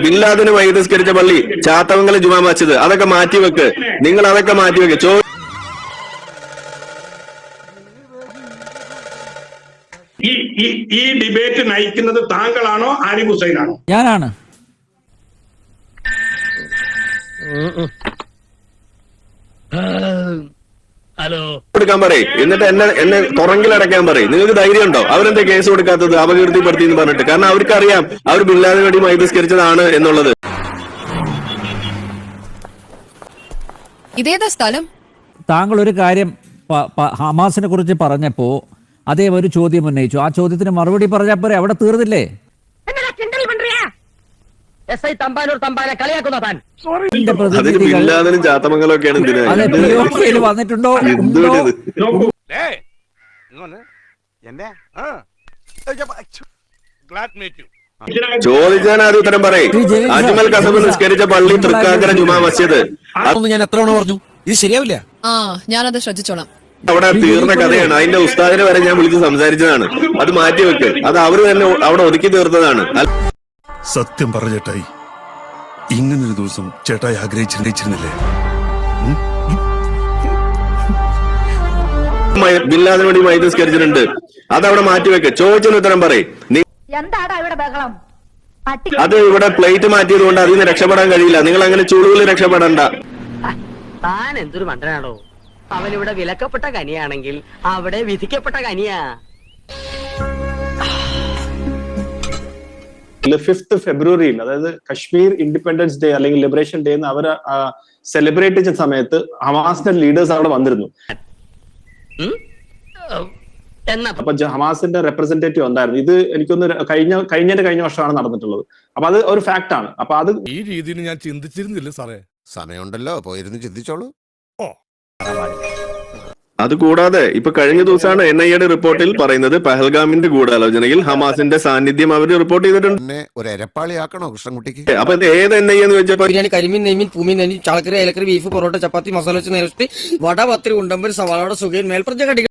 Bin ലാദനുമായി നിസ്കരിച്ച പള്ളി, ചാത്തമംഗലം ജുമാ മസ്ജിദ്, അതൊക്കെ മാറ്റിവെക്ക്. നിങ്ങൾ അതൊക്കെ മാറ്റിവെക്ക്. ഈ ഡിബേറ്റ് നയിക്കുന്നത് താങ്കളാണോ ആരിഫ് ഹുസൈനാണോ? ഞാനാണ്. ഹലോ കൊടുക്കാൻ പറയും, എന്നിട്ട് എന്നെ തുറങ്കിലടക്കാൻ പറയും. നിങ്ങൾക്ക് ധൈര്യം ഉണ്ടോ? അവരെന്താ കേസ് കൊടുക്കാത്തത്? അപകീർത്തിപ്പെടുത്തി എന്ന് പറഞ്ഞിട്ട്. കാരണം അവർക്കറിയാം അവർ ബിൻ ലാദന് വേണ്ടി മൈതസ്കരിച്ചതാണ് എന്നുള്ളത്. ഇതേതാ സ്ഥലം? താങ്കൾ ഒരു കാര്യം ഹമാസിനെ കുറിച്ച് പറഞ്ഞപ്പോ അതേ ഒരു ചോദ്യം ഉന്നയിച്ചു. ആ ചോദ്യത്തിന് മറുപടി പറഞ്ഞാൽ പോരെ, അവിടെ തീർന്നില്ലേ? അതിന് ബിൻ ലാദനും ചാത്തമംഗലം ഒക്കെയാണ് എന്തിനാ വന്നിട്ടുണ്ടോ? ചോദിച്ചാൽ അത് ഉത്തരം പറയും. അജ്മൽ കസബ് നിസ്കരിച്ച പള്ളി തൃക്കാക്കര ജുമാ മസ്ജിദ്. ഞാൻ എത്ര തവണ പറഞ്ഞു ഇത് ശരിയാവില്ല. ഞാനത് ശ്രദ്ധിച്ചോളാം. അവിടെ തീർന്ന കഥയാണ്. അതിന്റെ ഉസ്താദിനെ വരെ ഞാൻ വിളിച്ച് സംസാരിച്ചതാണ്. അത് മാറ്റിവെക്ക്. അത് അവര് തന്നെ അവിടെ ഒതുക്കി തീർത്തതാണ്. സത്യം പറഞ്ഞ ചേട്ടായി, ഇങ്ങനൊരു ദിവസം ചേട്ടായി ആഗ്രഹിച്ചിരുന്നില്ലേ? ബിൻ ലാദന് വേണ്ടി മൈതസ്കരിച്ചിട്ടുണ്ട്. അതവിടെ മാറ്റിവെക്ക്. ചോദിച്ചതിന് ഉത്തരം പറയും. അത് ഇവിടെ പ്ലേറ്റ് മാറ്റിയത് കൊണ്ട് അതിൽ നിന്ന് രക്ഷപ്പെടാൻ കഴിയില്ല. നിങ്ങൾ അങ്ങനെ ചുളുവിൽ രക്ഷപ്പെടണ്ട. താൻ എന്തൊരു മണ്ടനാണോ? അവനിവിടെ വിലക്കപ്പെട്ട കനിയാണെങ്കിൽ അവിടെ വിധിക്കപ്പെട്ട കനിയാ. 5th ഫെബ്രുവരിയിൽ, അതായത് കശ്മീർ ഇൻഡിപെൻഡൻസ് ഡേ അല്ലെങ്കിൽ ലിബറേഷൻ ഡേ എന്ന് അവർ സെലിബ്രേറ്റ് ചെയ്ത സമയത്ത് ഹമാസിന്റെ ലീഡേഴ്സ് അവിടെ വന്നിരുന്നു. അപ്പൊ ഹമാസിന്റെ റെപ്രസെന്റേറ്റീവ് ഉണ്ടായിരുന്നു. ഇത് എനിക്കൊന്ന് കഴിഞ്ഞ വർഷമാണ് നടന്നിട്ടുള്ളത്. അപ്പൊ അത് ഒരു ഫാക്ട് ആണ്. അപ്പൊ അത് ഈ രീതിയിൽ ഞാൻ ചിന്തിച്ചിരുന്നില്ല സാറേ. സമയമുണ്ടല്ലോ, പോയിരുന്നു ചിന്തിച്ചോളൂ. അതുകൂടാതെ ഇപ്പൊ കഴിഞ്ഞ ദിവസമാണ് NIA റിപ്പോർട്ടിൽ പറയുന്നത് പഹൽഗാമിന്റെ ഗൂഢാലോചനയിൽ ഹമാസിന്റെ സാന്നിധ്യം അവർ റിപ്പോർട്ട് ചെയ്തിട്ടുണ്ട്. ഒരു എരപ്പാളിയാക്കണോ കൃഷ്ണൻകുട്ടിക്ക്? അപ്പൊ ഇത് ഏത് NIA എന്ന് വെച്ചപ്പോ ബിരിയാണി, കരിമീൻ, നെയ്മീൻ, പൂമീൻ, നെയ്മീൻ, ചാളക്കറി, ഏലക്കറി, ബീഫ്, പൊറോട്ട, ചപ്പാത്തി, മസാല വെച്ച് നേരത്തെ വട, പത്തിരി, ഉണ്ടമ്പൻ, സവാളയുടെ സുഖയിൽ മേൽപ്രജ കടികൾ